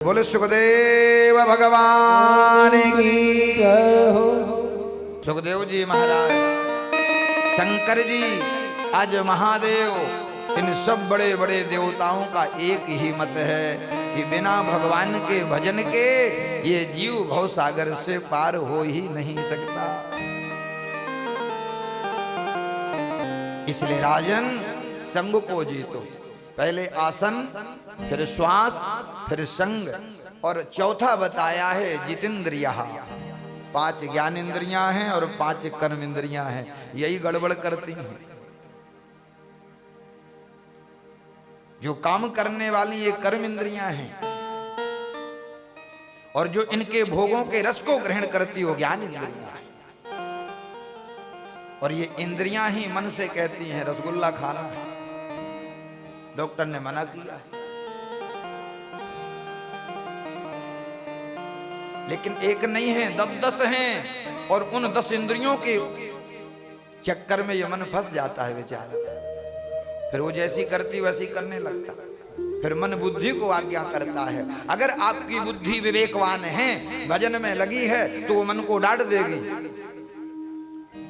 बोले सुखदेव भगवान की जय हो। सुखदेव जी महाराज, शंकर जी, आज महादेव, इन सब बड़े बड़े देवताओं का एक ही मत है कि बिना भगवान के भजन के ये जीव भव सागर से पार हो ही नहीं सकता। इसलिए राजन, संग को जीतो। पहले आसन, फिर श्वास, फिर संग, और चौथा बताया है जितेंद्रिया। 5 ज्ञान इंद्रियां हैं और 5 कर्म इंद्रियां हैं, यही गड़बड़ करती हैं। जो काम करने वाली ये कर्म इंद्रियां हैं, और जो इनके भोगों के रस को ग्रहण करती हो ज्ञान इंद्रियां हैं। और ये इंद्रियां ही मन से कहती हैं रसगुल्ला खाना है, डॉक्टर ने मना किया। लेकिन एक नहीं है, 10 हैं, और उन 10 इंद्रियों के चक्कर में ये मन फंस जाता है बेचारा। फिर वो जैसी करती वैसी करने लगता। फिर मन बुद्धि को आज्ञा करता है। अगर आपकी बुद्धि विवेकवान है, भजन में लगी है, तो वो मन को डांट देगी।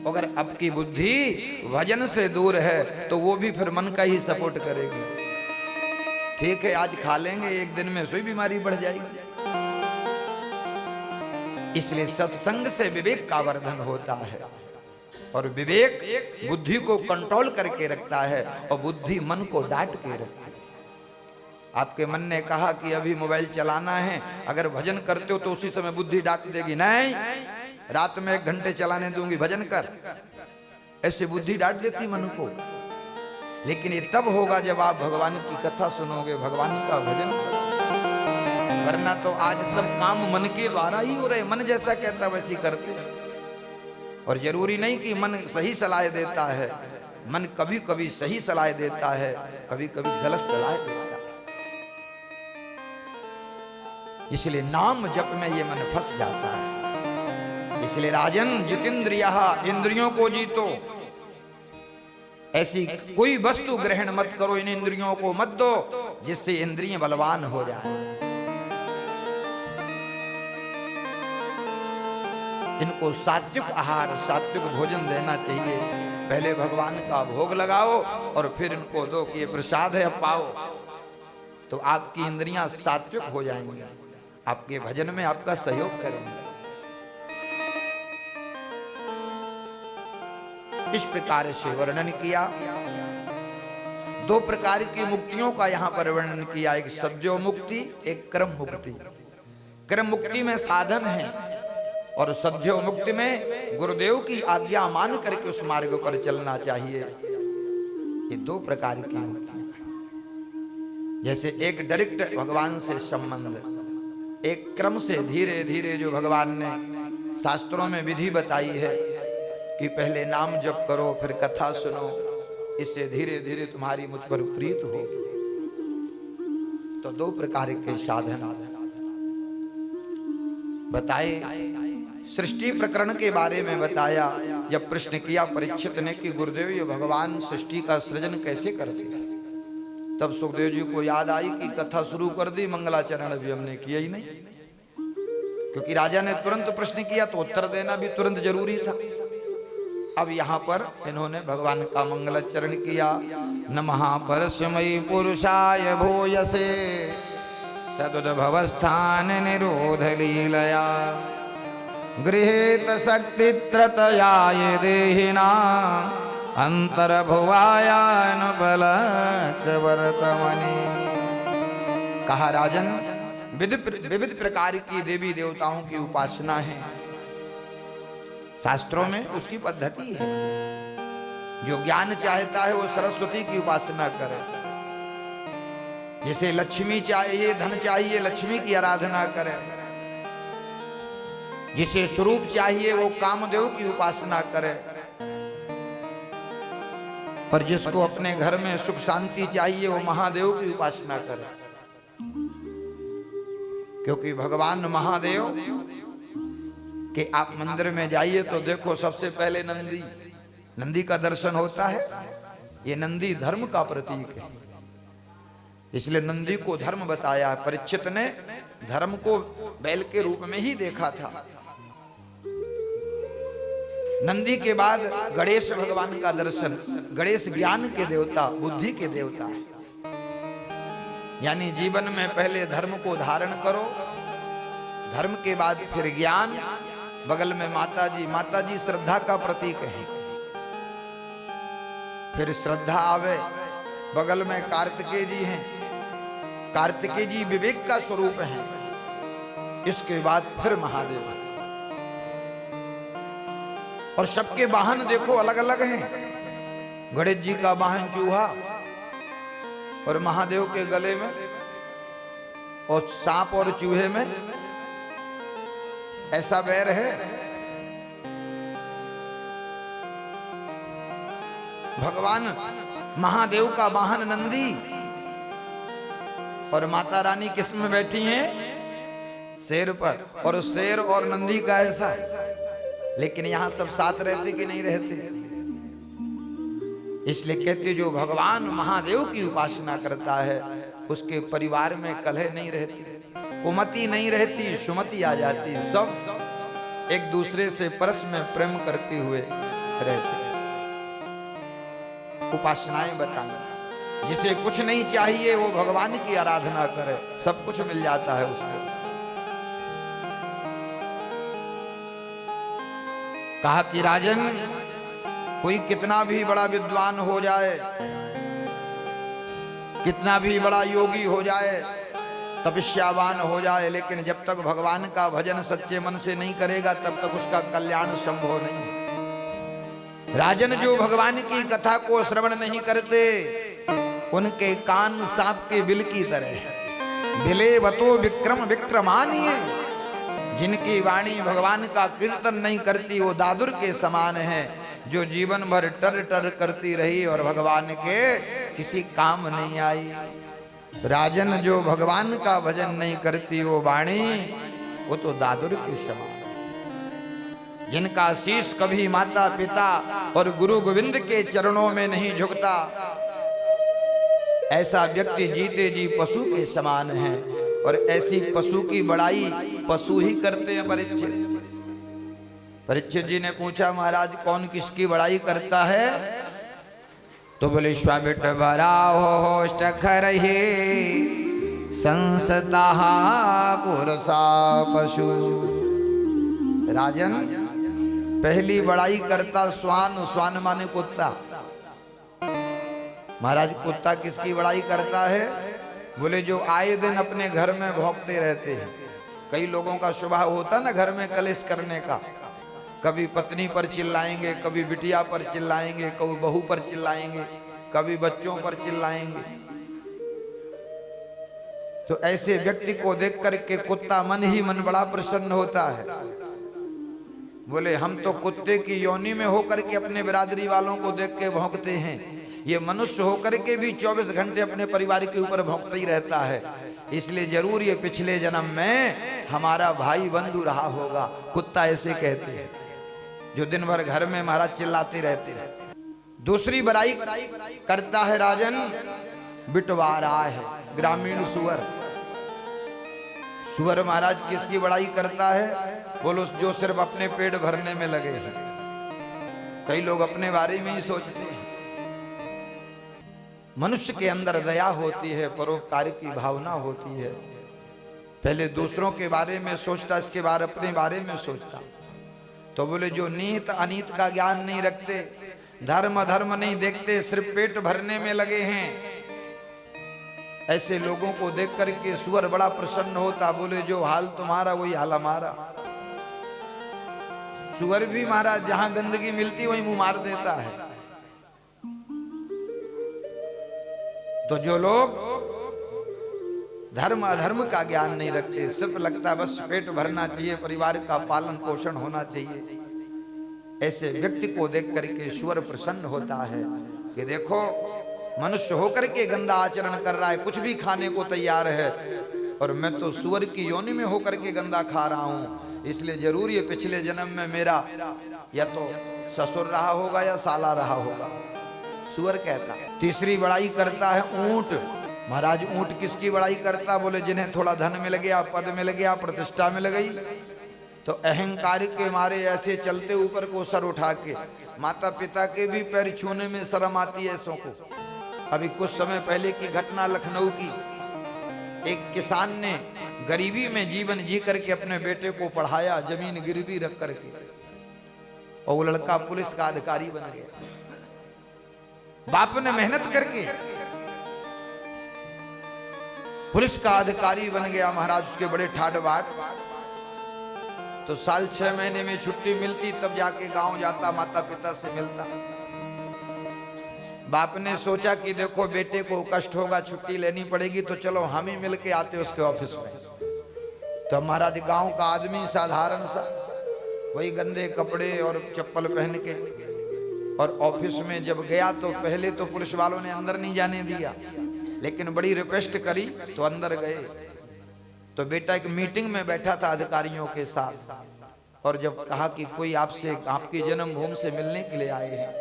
अगर आपकी बुद्धि भजन से दूर है, तो वो भी फिर मन का ही सपोर्ट करेगी। ठीक है, आज खा लेंगे, एक दिन में सोई बीमारी बढ़ जाएगी। इसलिए सत्संग से विवेक का वर्धन होता है, और विवेक बुद्धि को कंट्रोल करके रखता है, और बुद्धि मन को डांट के रखती है। आपके मन ने कहा कि अभी मोबाइल चलाना है, अगर भजन करते हो तो उसी समय बुद्धि डांट देगी, नहीं रात में 1 घंटे चलाने दूंगी, भजन कर। ऐसे बुद्धि डांट देती मन को। लेकिन ये तब होगा जब आप भगवान की कथा सुनोगे, भगवान का भजन करोगे। वरना तो आज सब काम मन के द्वारा ही हो रहे, मन जैसा कहता वैसी करते हैं। और जरूरी नहीं कि मन सही सलाह देता है, मन कभी कभी सही सलाह देता है, कभी कभी गलत सलाह देता है। इसलिए नाम जप में ये मन फंस जाता है। इसलिए राजन, जितेंद्रिया, इंद्रियों को जीतो। ऐसी कोई वस्तु ग्रहण मत करो, इन इंद्रियों को मत दो जिससे इंद्रियां बलवान हो जाए। इनको सात्विक आहार, सात्विक भोजन देना चाहिए। पहले भगवान का भोग लगाओ और फिर इनको दो कि ये प्रसाद है, अब पाओ। तो आपकी इंद्रियां सात्विक हो जाएंगी, आपके भजन में आपका सहयोग करेंगे। इस प्रकार से वर्णन किया। 2 प्रकार की मुक्तियों का यहां पर वर्णन किया, एक सद्यो मुक्ति, एक क्रम मुक्ति। क्रम मुक्ति में साधन है, और सद्यो मुक्ति में गुरुदेव की आज्ञा मान करके उस मार्ग पर चलना चाहिए। ये 2 प्रकार की मुक्ति। जैसे एक डायरेक्ट भगवान से संबंध, एक क्रम से धीरे धीरे जो भगवान ने शास्त्रों में विधि बताई है कि पहले नाम जप करो, फिर कथा सुनो, इससे धीरे धीरे तुम्हारी मुझ पर प्रीत होगी। तो 2 प्रकार के साधन बताए। सृष्टि प्रकरण के बारे में बताया। जब प्रश्न किया परीक्षित ने कि गुरुदेव, ये भगवान सृष्टि का सृजन कैसे करते हैं, तब सुखदेव जी को याद आई कि कथा शुरू कर दी, मंगलाचरण अभी हमने किया ही नहीं। क्योंकि राजा ने तुरंत प्रश्न किया तो उत्तर देना भी तुरंत जरूरी था। अब यहाँ पर इन्होंने भगवान का मंगलाचरण किया। नमः परस्मै पुरुषाय भूयसे सदुद्भवस्थान निरोध लीलया गृहीत शक्ति त्रतयाय देहिना अंतर्भुवायानुपलक वर्तमनि। कहा राजन, विविध प्रकार की देवी देवताओं की उपासना है, शास्त्रों में उसकी पद्धति है। जो ज्ञान चाहता है वो सरस्वती की उपासना करे। जिसे लक्ष्मी चाहिए, धन चाहिए, लक्ष्मी की आराधना करे। जिसे स्वरूप चाहिए वो कामदेव की उपासना करे। और जिसको अपने घर में सुख शांति चाहिए वो महादेव की उपासना करे। क्योंकि भगवान महादेव कि आप मंदिर में जाइए तो देखो सबसे पहले नंदी का दर्शन होता है। ये नंदी धर्म का प्रतीक है। इसलिए नंदी को धर्म बताया। परीक्षित ने धर्म को बैल के रूप में ही देखा था। नंदी के बाद गणेश भगवान का दर्शन। गणेश ज्ञान के देवता, बुद्धि के देवता है। यानी जीवन में पहले धर्म को धारण करो, धर्म के बाद फिर ज्ञान। बगल में माता जी श्रद्धा का प्रतीक है। फिर श्रद्धा आवे, बगल में कार्तिकेय जी हैं। कार्तिकेय जी विवेक का स्वरूप है। इसके बाद फिर महादेव। और सबके वाहन देखो अलग अलग हैं। गणेश जी का वाहन चूहा, और महादेव के गले में और सांप और चूहे में ऐसा बैर है। भगवान महादेव का वाहन नंदी, और माता रानी किस में बैठी हैं? शेर पर। और शेर और नंदी का ऐसा। लेकिन यहां सब साथ रहते कि नहीं रहते? इसलिए कहते जो भगवान महादेव की उपासना करता है उसके परिवार में कलह नहीं रहती, कुमति नहीं रहती, सुमति आ जाती। सब एक दूसरे से परस में प्रेम करते हुए रहते। उपासनाएं बताना, जिसे कुछ नहीं चाहिए वो भगवान की आराधना करे, सब कुछ मिल जाता है उसको। कहा कि राजन, कोई कितना भी बड़ा विद्वान हो जाए, कितना भी बड़ा योगी हो जाए, तपस्यावान हो जाए, लेकिन जब तक भगवान का भजन सच्चे मन से नहीं करेगा तब तक उसका कल्याण संभव नहीं। राजन, जो भगवान की कथा को श्रवण नहीं करते उनके कान सांप के बिल की तरह। बिले बतो विक्रम विक्रमानिये। जिनकी वाणी भगवान का कीर्तन नहीं करती वो दादुर के समान है, जो जीवन भर टर टर करती रही और भगवान के किसी काम नहीं आई। राजन, जो भगवान का भजन नहीं करती वो वाणी, वो तो दादुर के समान। जिनका शीश कभी माता पिता और गुरु गोविंद के चरणों में नहीं झुकता, ऐसा व्यक्ति जीते जी पशु के समान है। और ऐसी पशु की बड़ाई पशु ही करते हैं। परीक्षित जी ने पूछा, महाराज कौन किसकी बड़ाई करता है? तो बोले, स्वामिट बरा होष्ट खरहि संसता पुरसा पशु। राजन, पहली बड़ाई करता स्वान। स्वान माने कुत्ता। महाराज, कुत्ता किसकी बड़ाई करता है? बोले, जो आए दिन अपने घर में भौंकते रहते हैं। कई लोगों का स्वभाव होता ना घर में कलेश करने का। कभी पत्नी पर चिल्लाएंगे, कभी बिटिया पर चिल्लाएंगे, कभी बहू पर चिल्लाएंगे, कभी बच्चों पर चिल्लाएंगे। तो ऐसे व्यक्ति को देख करके कुत्ता मन ही मन बड़ा प्रसन्न होता है। बोले, हम तो कुत्ते की योनि में होकर के अपने बिरादरी वालों को देख के भौंकते हैं, ये मनुष्य होकर के भी 24 घंटे अपने परिवार के ऊपर भौंकता ही रहता है। इसलिए जरूर ये पिछले जन्म में हमारा भाई बंधु रहा होगा। कुत्ता ऐसे कहते हैं, जो दिन भर घर में महाराज चिल्लाते रहते हैं। दूसरी बड़ाई करता है राजन, बिटवारा है, ग्रामीण सुअर। सुअर महाराज किसकी बड़ाई करता है? बोलो, जो सिर्फ अपने पेट भरने में लगे हैं। कई लोग अपने बारे में ही सोचते हैं। मनुष्य के अंदर दया होती है, परोपकार की भावना होती है। पहले दूसरों के बारे में सोचता, इसके बाद अपने बारे में सोचता। तो बोले, जो नीत अनीत का ज्ञान नहीं रखते, धर्म अधर्म नहीं देखते, सिर्फ पेट भरने में लगे हैं, ऐसे लोगों को देख करके सुअर बड़ा प्रसन्न होता। बोले, जो हाल तुम्हारा वही हाल हमारा। सुअर भी महाराज जहां गंदगी मिलती वहीं मुंह मार देता है। तो जो लोग धर्म अधर्म का ज्ञान नहीं रखते, सिर्फ लगता बस पेट भरना चाहिए, परिवार का पालन पोषण होना चाहिए, ऐसे व्यक्ति को देख करके सुअर प्रसन्न होता है कि देखो, मनुष्य होकर के गंदा आचरण कर रहा है, कुछ भी खाने को तैयार है, और मैं तो सुअर की योनि में होकर के गंदा खा रहा हूं। इसलिए जरूर ये पिछले जन्म में मेरा या तो ससुर रहा होगा या साला रहा होगा। सुअर कहता। तीसरी बड़ाई करता है ऊंट। महाराज ऊंट किसकी बड़ाई करता? बोले जिन्हें थोड़ा धन मिल गया, पद मिल गया, प्रतिष्ठा मिल गई, तो अहंकार के मारे ऐसे चलते ऊपर को सर उठा के। माता पिता के भी पैर छूने में शर्म आती है ऐसों को। अभी कुछ समय पहले की घटना लखनऊ की, एक किसान ने गरीबी में जीवन जी करके अपने बेटे को पढ़ाया, जमीन गिरवी रख करके, और वो लड़का पुलिस का अधिकारी बन गया। बाप ने मेहनत करके पुलिस का अधिकारी बन गया महाराज। उसके बड़े ठाड बाट, तो साल 6 महीने में छुट्टी मिलती, तब जाके गांव जाता, माता पिता से मिलता। बाप ने सोचा कि देखो बेटे को कष्ट होगा, छुट्टी लेनी पड़ेगी, तो चलो हम ही मिल के आते उसके ऑफिस में। तो महाराज गांव का आदमी साधारण सा, वही गंदे कपड़े और चप्पल पहन के, और ऑफिस में जब गया तो पहले तो पुलिस वालों ने अंदर नहीं जाने दिया, लेकिन बड़ी रिक्वेस्ट करी तो अंदर गए। तो बेटा एक मीटिंग में बैठा था अधिकारियों के साथ, और जब कहा कि कोई आपसे आपकी जन्मभूमि से मिलने के लिए आए हैं,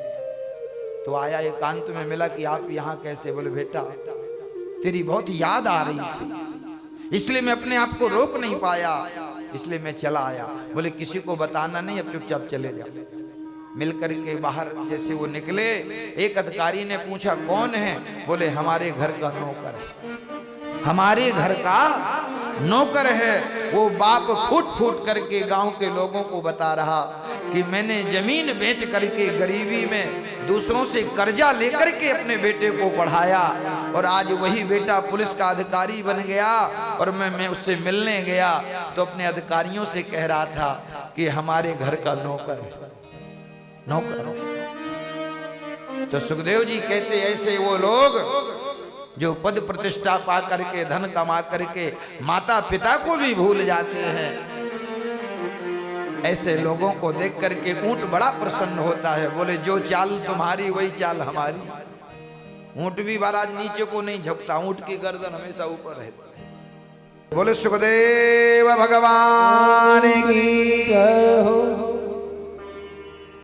तो आया एकांत में मिला कि आप यहाँ कैसे? बोले बेटा तेरी बहुत याद आ रही थी, इसलिए मैं अपने आप को रोक नहीं पाया, इसलिए मैं चला आया। बोले किसी को बताना नहीं, अब चुपचाप चले जाओ। मिलकर के बाहर जैसे वो निकले, एक अधिकारी ने पूछा कौन है? बोले हमारे घर का नौकर है, हमारे घर का नौकर है। वो बाप फूट फूट करके गांव के लोगों को बता रहा कि मैंने जमीन बेच करके गरीबी में दूसरों से कर्जा लेकर के अपने बेटे को पढ़ाया, और आज वही बेटा पुलिस का अधिकारी बन गया। और मैं उससे मिलने गया तो अपने अधिकारियों से कह रहा था कि हमारे घर का नौकर है, नौकर। तो सुखदेव जी कहते ऐसे वो लोग जो पद प्रतिष्ठा पा करके, धन कमा करके माता पिता को भी भूल जाते हैं, ऐसे लोगों को देख करके ऊंट बड़ा प्रसन्न होता है। बोले जो चाल तुम्हारी वही चाल हमारी। ऊंट भी महाराज नीचे को नहीं झुकता, ऊंट की गर्दन हमेशा ऊपर रहती है। बोले सुखदेव भगवान की जय हो।